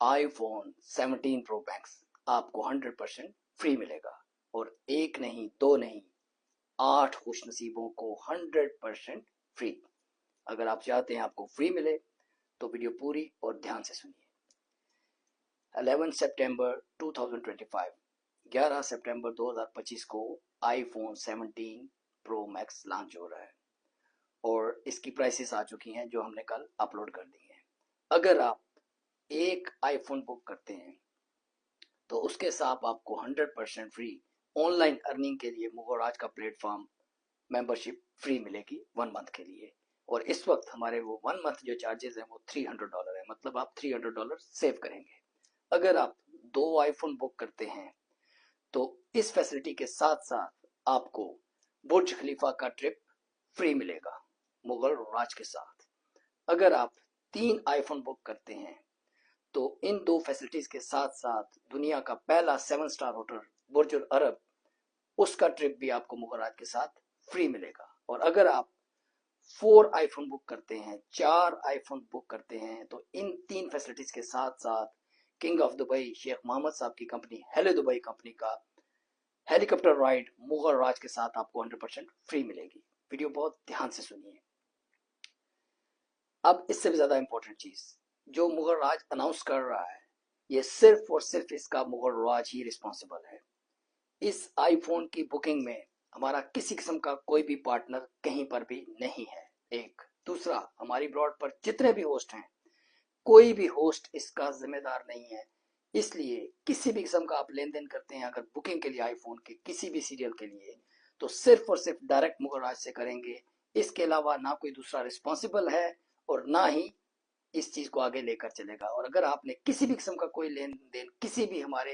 iPhone 17 Pro Max आपको 100% free मिलेगा, और एक नहीं दो नहीं 8 खुश नसीबों को 100% फ्री। अगर आप चाहते हैं आपको फ्री मिले तो वीडियो पूरी और ध्यान से सुनिए। 11 सितंबर 2025, 11 सितंबर 2025 को iPhone 17 Pro Max लॉन्च हो रहा है और इसकी प्राइसेस आ चुकी हैं जो हमने कल अपलोड कर दी हैं। अगर आप एक आईफोन बुक करते हैं तो उसके साथ आपको 100% फ्री ऑनलाइन अर्निंग के लिए मुगल राज का प्लेटफॉर्म मेंबरशिप फ्री मिलेगी 1 मंथ के लिए। और इस वक्त हमारे वो 1 मंथ जो चार्जेस हैं वो $300 है, मतलब आप $300 सेव करेंगे। अगर आप 2 आईफोन बुक करते हैं तो इस फैसिलिटी के साथ साथ आपको बुर्ज खलीफा का ट्रिप फ्री मिलेगा मुगल राज के साथ। अगर आप 3 आईफोन बुक करते हैं तो इन 2 फैसिलिटीज के साथ साथ दुनिया का पहला 7 स्टार होटल बुर्ज अरब, उसका ट्रिप भी आपको मुगल राज के साथ फ्री मिलेगा। और अगर आप 4 आईफोन बुक करते हैं, 4 आईफोन बुक करते हैं, तो इन 3 फैसिलिटीज के साथ साथ king of Dubai Sheikh Mohammed साहब की कंपनी हेलो दुबई कंपनी का हेलीकॉप्टर राइड मुगल राज के साथ आपको 100% फ्री मिलेगी। वीडियो बहुत ध्यान से सुनिए। अब इससे भी ज्यादा इंपॉर्टेंट चीज जो मुगल राज अनाउंस कर रहा है, ये सिर्फ और सिर्फ इसका मुगल राज ही रिस्पॉन्सिबल है। इस आईफोन की बुकिंग में हमारा किसी किस्म का कोई भी पार्टनर कहीं पर भी नहीं है। एक दूसरा, हमारी ब्रॉड पर जितने भी होस्ट हैं, कोई भी होस्ट इसका जिम्मेदार नहीं है। इसलिए किसी भी किस्म का आप लेन देन करते हैं अगर बुकिंग के लिए आईफोन के किसी भी सीरियल के लिए, तो सिर्फ और सिर्फ डायरेक्ट मुगल राज से करेंगे। इसके अलावा ना कोई दूसरा रिस्पॉन्सिबल है और ना ही इस चीज को आगे लेकर चलेगा। और अगर आपने किसी भी किस्म का कोई लेन देन किसी भी हमारे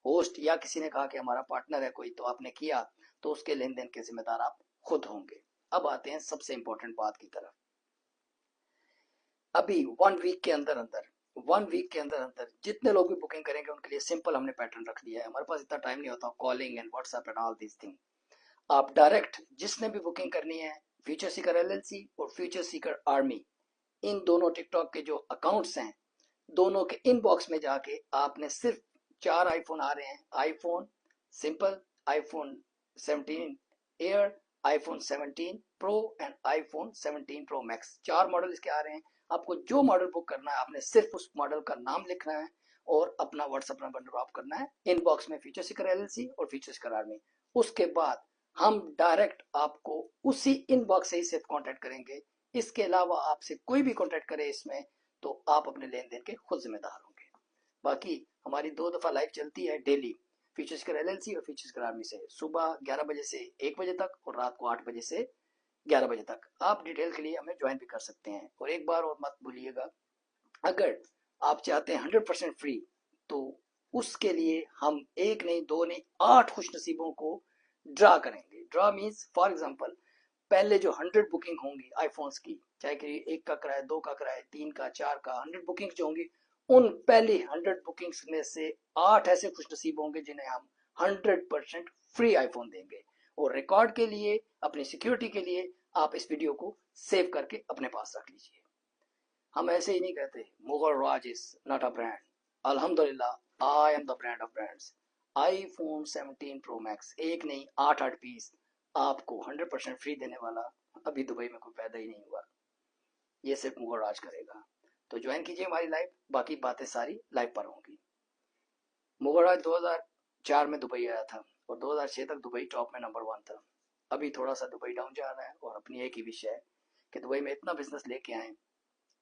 होस्ट या किसी ने कहा कि हमारा पार्टनर है कोई, तो आपने किया, तो उसके लेन देन के जिम्मेदार आप खुद होंगे। अब आते हैं सबसे इंपॉर्टेंट बात की तरफ। अभी 1 वीक के अंदर अंदर जितने लोग भी बुकिंग करेंगे उनके लिए सिंपल हमने पैटर्न रख दिया है। हमारे पास इतना टाइम नहीं होता calling and WhatsApp and all this thing. आप डायरेक्ट जिसने भी बुकिंग करनी है, फ्यूचर सीकर एलएलसी और फ्यूचर सीकर आर्मी, इन दोनों टिकटॉक के जो अकाउंट्स हैं, दोनों के इनबॉक्स में जाके आपने सिर्फ 4 आईफोन आ रहे हैं, iPhone simple, iPhone 17 air, iPhone 17 pro and iPhone 17 pro max, 4 model इसके आ रहे हैं। आपको जो मॉडल बुक करना है आपने सिर्फ उस मॉडल का नाम लिखना है और अपना व्हाट्सएप नंबर ड्रॉप करना है इनबॉक्स में, फ्यूचर सीकर एलएलसी और फ्यूचर सीकर आर्मी। उसके बाद हम डायरेक्ट आपको उसी इनबॉक्स से ही सिर्फ कांटेक्ट करेंगे। इसके अलावा आपसे कोई भी कांटेक्ट करे इसमें तो आप अपने लेन देन के खुद जिम्मेदार होंगे। बाकी हमारी 2 दफा लाइव चलती है डेली, फ्यूचर सीकर एलएलसी और फ्यूचर सीकर आर्मी से, सुबह 11 बजे से 1 बजे तक और रात को 8 बजे से 11 बजे तक। आप डिटेल के लिए हमें ज्वाइन भी कर सकते हैं। और एक बार और मत भूलिएगा, अगर आप चाहते हैं 100% फ्री, तो उसके लिए हम 1 नहीं 2 नहीं 8 खुश नसीबों को ड्रा करेंगे। ड्रा मीन्स फॉर एग्जाम्पल, पहले जो 100 बुकिंग होंगी आईफोन्स की, चाहे कि 1 का कराए, 2 का कराए, 3 का, 4 का, 100 बुकिंग जो होंगी, उन पहली 100 बुकिंग्स में से 8 ऐसे खुश नसीब होंगे जिन्हें हम 100% फ्री आईफोन देंगे। और रिकॉर्ड के लिए, अपनी सिक्योरिटी के लिए, आप इस वीडियो को सेव करके अपने पास रख लीजिए। हम ऐसे ही नहीं कहते मुगल राज इज नॉट अ ब्रांड। अल्हम्दुलिल्लाह, I am the brand of brands. IPhone 17 pro max 1 नहीं 8 पीस आपको 100% फ्री देने वाला अभी दुबई में कोई पैदा ही नहीं हुआ। ये सिर्फ मुगल राज करेगा। तो ज्वाइन कीजिए हमारी लाइव, बाकी बातें सारी लाइव पर होंगी। मुगल राज 2004 में दुबई आया था और 2006 तक दुबई टॉप में नंबर 1 था। अभी थोड़ा सा दुबई डाउन जा रहा है और अपनी एक ही विषय है कि दुबई में इतना बिजनेस लेके आए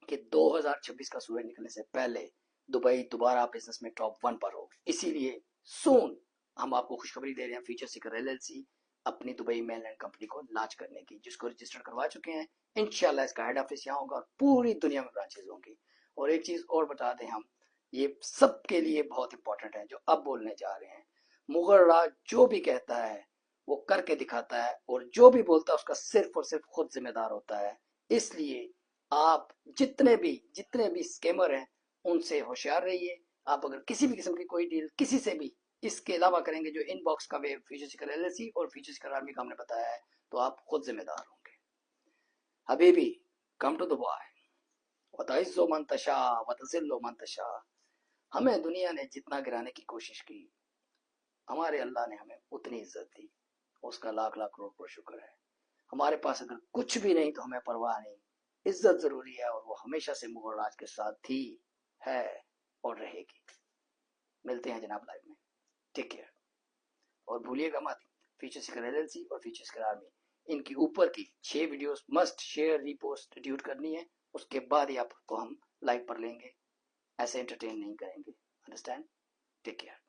कि 2026 का सूरज निकलने से पहले दुबई दोबारा बिजनेस में टॉप 1 पर हो। इसीलिए सून हम आपको खुशखबरी दे रहे हैं, फ्यूचर सीकर एलएलसी अपनी दुबई मेनलैंड कंपनी को लॉन्च करने की, जिसको रजिस्टर करवा चुके हैं। इंशाल्लाह इसका हेड ऑफिस यहाँ होगा और पूरी दुनिया में ब्रांचेस होंगी। और एक चीज और बता दें हम, ये सबके लिए बहुत इंपॉर्टेंट है जो अब बोलने जा रहे हैं। मुगल राज जो भी कहता है वो करके दिखाता है और जो भी बोलता है उसका सिर्फ और सिर्फ खुद जिम्मेदार होता है। इसलिए आप जितने भी स्कैमर हैं उनसे होशियार रहिए। आप अगर किसी भी किस्म की कोई डील किसी से भी इसके अलावा करेंगे जो इनबॉक्स का वे फ्यूचर सीकर एलएलसी और फ्यूचर सीकर आर्मी का हमने बताया है, तो आप खुद जिम्मेदार होंगे। हबीबी, कम टू दुबई, वतइज़्ज़ु मन तशा वतज़िल्लु मन तशा। ہمیں دنیا نے جتنا گرانے کی کوشش کی، ہمارے اللہ نے ہمیں اتنی عزت دی، اس کا لاکھ لاکھ کروڑ کروڑ شکر ہے۔ ہمارے پاس اگر کچھ بھی نہیں تو ہمیں پرواہ نہیں، عزت ضروری ہے، اور وہ ہمیشہ سے مغل راج کے ساتھ تھی، ہے اور رہے گی۔ ملتے ہیں جناب لائف میں، ٹیک کیئر، اور بھولیے گا مت فیوچر سیکر LLC اور فیوچر سیکر آرمی، ان کی اوپر کی 6 ویڈیوز مسٹ شیئر ریپوسٹ ڈیوٹ کرنی ہے، اس کے بعد ہی آپ کو ہم لائف پر لیں گے، ایسے انٹرٹین نہیں کریں گے۔ انڈرسٹینڈ؟ Take care.